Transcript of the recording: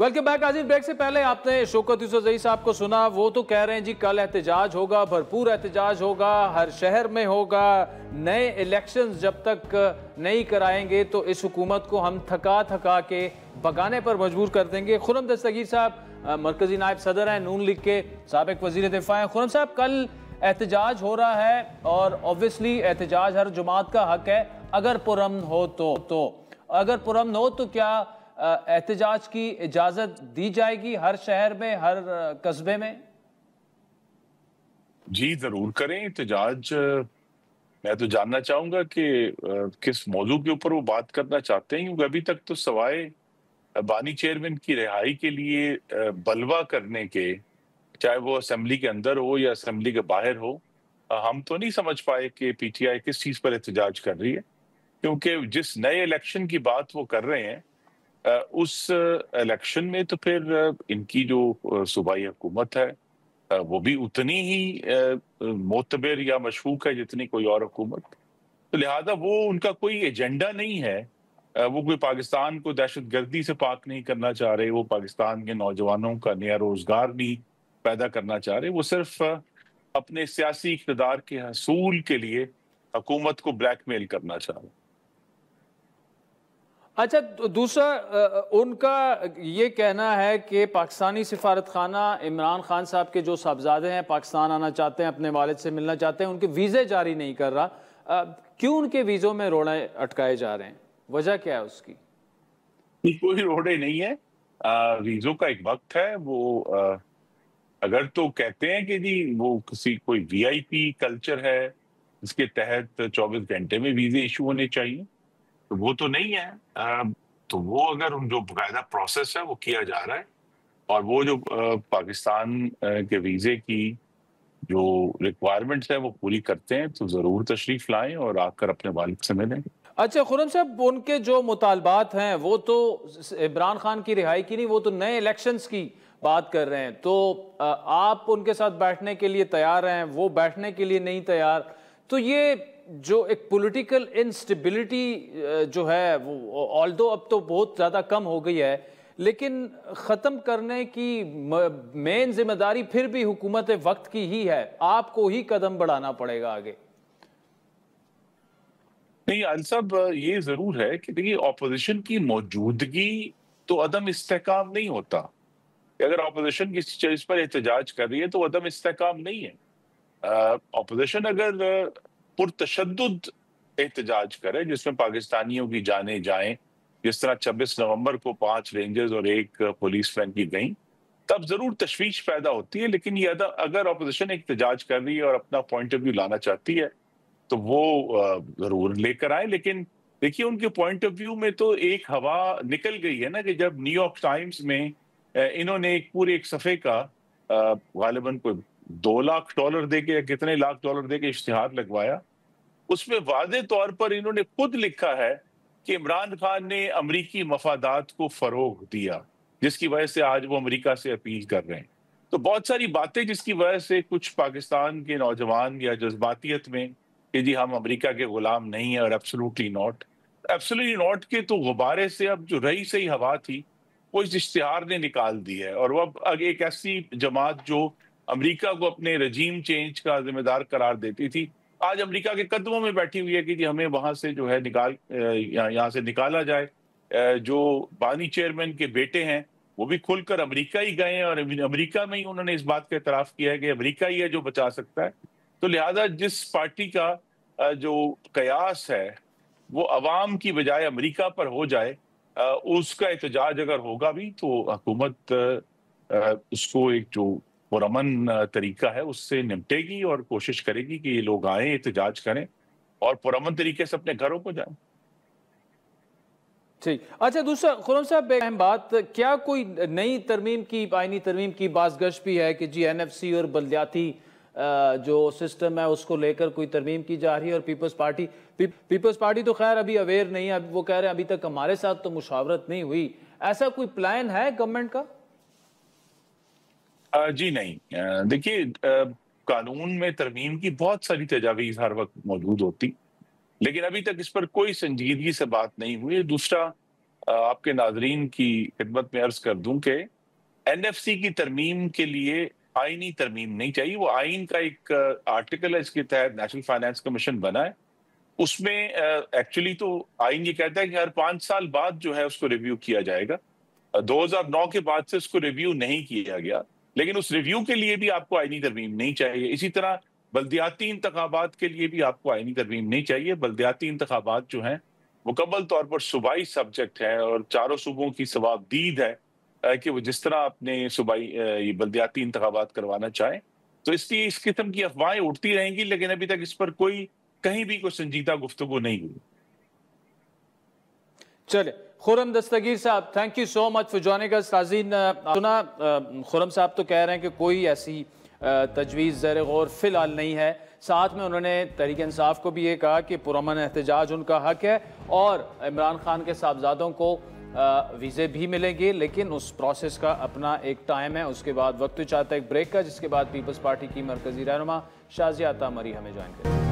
Welcome back. आज़िज़, break से पहले आपने शौकत यूसुफ़ज़ई साहब को सुना। वो तो कह रहे हैं जी कल एहतजाज होगा, भरपूर एहतजाज होगा, हर शहर में होगा। नए इलेक्शंस जब तक नहीं कराएंगे तो इस हुकूमत को हम थका थका के भगाने पर मजबूर कर देंगे। खुर्रम दस्तगीर साहब मरकजी नायब सदर हैं, नून लीग के साबिक वज़ीर दिफा हैं। खुर्रम साहब, कल एहतजाज हो रहा है और ऑब्वियसली एहतजाज हर जमात का हक है अगर पुरअमन हो तो अगर पुरअमन हो तो क्या एहतजाज की इजाजत दी जाएगी हर शहर में, हर कस्बे में? जी जरूर करें एहतजाज। मैं तो जानना चाहूंगा कि किस मौजू के ऊपर वो बात करना चाहते हैं, क्योंकि अभी तक तो सवाए बानी चेयरमैन की रिहाई के लिए बलवा करने के, चाहे वो असेंबली के अंदर हो या असेंबली के बाहर हो, हम तो नहीं समझ पाए कि पीटीआई किस चीज पर एहतजाज कर रही है। क्योंकि जिस नए इलेक्शन की बात वो कर रहे हैं, उस इलेक्शन में तो फिर इनकी जो सूबाई हुकूमत है वो भी उतनी ही मोतबर या मशकूक है जितनी कोई और हुकूमत। तो लिहाजा वो उनका कोई एजेंडा नहीं है। वो कोई पाकिस्तान को दहशतगर्दी से पाक नहीं करना चाह रहे, वो पाकिस्तान के नौजवानों का नया रोजगार नहीं पैदा करना चाह रहे। वो सिर्फ अपने सियासी इक़्तिदार के हसूल के लिए हुकूमत को ब्लैकमेल करना चाह रहे। अच्छा, दूसरा उनका ये कहना है कि पाकिस्तानी सिफारत खाना इमरान खान साहब के जो साहबजादे हैं पाकिस्तान आना चाहते हैं, अपने वालिद से मिलना चाहते हैं, उनके वीज़े जारी नहीं कर रहा। क्यों उनके वीज़ों में रोड़े अटकाए जा रहे हैं? वजह क्या है उसकी? कोई रोड़े नहीं है। वीज़ों का एक वक्त है। वो अगर तो कहते हैं कि जी वो किसी कोई वीआईपी कल्चर है जिसके तहत 24 घंटे में वीज़े इशू होने चाहिए, तो वो तो नहीं है। तो वो अगर उन जो बाकायदा प्रोसेस है वो किया जा रहा है, और वो जो पाकिस्तान के वीज़े की जो रिक्वायरमेंट्स है वो पूरी करते हैं, तो ज़रूर तशरीफ लाएं और आकर अपने वालिद से मिलें। अच्छा खुर्रम साहब, उनके जो मुतालबात हैं वो तो इमरान खान की रिहाई की नहीं, वो तो नए इलेक्शंस की बात कर रहे हैं। तो आप उनके साथ बैठने के लिए तैयार हैं, वो बैठने के लिए नहीं तैयार। तो ये जो एक पॉलिटिकल इंस्टेबिलिटी जो है वो ऑल्दो अब तो बहुत ज़्यादा कम हो गई है, लेकिन ख़त्म करने की मेन जिम्मेदारी फिर भी हुकूमत वक्त की ही है। आपको ही कदम बढ़ाना पड़ेगा आगे। नहीं आल साहब, ये जरूर है कि देखिए ऑपोजिशन की मौजूदगी तो अदम इस्तेहकाम नहीं होता। अगर ऑपोजिशन किसी चीज पर एहतजाज कर रही है तो अदम इस्तेहकाम नहीं है। ऑपोजिशन अगर पुरतशद्दुद एहतजाज करे जिसमें पाकिस्तानियों की जानें जाएं, जिस तरह 26 नवंबर को 5 रेंजर्स और 1 पुलिस वैन की गई, तब जरूर तशवीश पैदा होती है। लेकिन ये अगर ऑपोजिशन एहतजाज कर रही है और अपना पॉइंट ऑफ व्यू लाना चाहती है तो वो जरूर लेकर आए। लेकिन देखिए उनके पॉइंट ऑफ व्यू में तो एक हवा निकल गई है ना, कि जब न्यूयॉर्क टाइम्स में इन्होंने एक सफे का गालिबन कोई $2 लाख दे के या कितने लाख डॉलर दे के इश्तिहार लगवाया, उसमें वादे तौर पर इन्होंने खुद लिखा है कि इमरान खान ने अमरीकी मफादात को फरोग दिया, जिसकी वजह से आज वो अमरीका से अपील कर रहे हैं। तो बहुत सारी बातें जिसकी वजह से कुछ पाकिस्तान के नौजवान या जज्बातियत में कि जी हम अमेरिका के गुलाम नहीं है, और एब्सोल्युटली नॉट के तो गुब्बारे से अब जो रही सही हवा थी वो इस इश्तिहार ने निकाल दी है। और वो अब एक ऐसी जमात जो अमेरिका को अपने रजीम चेंज का जिम्मेदार करार देती थी, आज अमेरिका के कदमों में बैठी हुई है कि जी हमें वहां से जो है यहाँ से निकाला जाए। जो बानी चेयरमैन के बेटे हैं वो भी खुलकर अमेरिका ही गए हैं, और अमेरिका में ही उन्होंने इस बात का इतराफ किया है कि अमेरिका ही है जो बचा सकता है। तो लिहाजा जिस पार्टी का जो कयास है वो अवाम की बजाय अमेरिका पर हो जाए, उसका एहतजाज अगर होगा भी तो हुकूमत उसको एक जो पुरअमन तरीका है उससे निपटेगी और कोशिश करेगी कि ये लोग आए, एहतजाज करें और पुरअमन तरीके से अपने घरों को जाएं। ठीक। अच्छा, दूसरा खुर्रम साहब, एक अहम बात, क्या कोई नई तरमीम की, आईनी तरमीम की बाज़गश भी है कि जी एनएफसी और बल्दियाती जो सिस्टम है उसको लेकर कोई तरमीम की जा रही है? और पीपल्स पार्टी तो खैर अभी अवेयर नहीं है, वो कह रहे हैं अभी तक हमारे साथ तो मुशावरत नहीं हुई। ऐसा कोई प्लान है गवर्नमेंट का? जी नहीं। देखिए कानून में तरमीम की बहुत सारी तजावीज़ हर वक्त मौजूद होती, लेकिन अभी तक इस पर कोई संजीदगी से बात नहीं हुई। दूसरा, आपके नाजरीन की खिदमत में अर्ज कर दूं कि एनएफसी की तरमीम के लिए आईनी तरमीम नहीं चाहिए। वो आइन का एक आर्टिकल है, इसके तहत नेशनल फाइनेंस कमीशन बना है। उसमें एक्चुअली तो आइन ये कहता है कि हर 5 साल बाद जो है उसको रिव्यू किया जाएगा। 2009 के बाद से उसको रिव्यू नहीं किया गया, लेकिन उस रिव्यू के लिए भी आपको आईनी तरमीम नहीं चाहिए। इसी तरह बल्दियाती इंतखाबात के लिए भी आपको आईनी तरमीम नहीं चाहिए। बल्दियाती इंतखाबात जो हैं मुकम्मल तौर पर सूबाई सब्जेक्ट है और चारों सूबों की सवाबदीद है कि वो जिस तरह अपने सूबाई ये बल्दियाती इंतखाबात करवाना चाहें। तो इसलिए इस किस्म की अफवाहें उठती रहेंगी, लेकिन अभी तक इस पर कहीं भी कोई संजीदा गुफ्तगू नहीं हुई। चलिए, खुर्रम दस्तगीर साहब, thank you so much for joining us. नाज़रीन, सुना खुर्रम साहब तो कह रहे हैं कि कोई ऐसी तजवीज़ ज़ेर गौर फिलहाल नहीं है। साथ में उन्होंने तहरीक इंसाफ को भी ये कहा कि पुरअमन एहतजाज उनका हक है और इमरान खान के साहबजादों को वीज़े भी मिलेंगे, लेकिन उस प्रोसेस का अपना एक टाइम है। उसके बाद वक्त चाहता है एक ब्रेक का, जिसके बाद पीपल्स पार्टी की मरकज़ी रहनुमा शाज़िया अता मरी हमें ज्वाइन करें।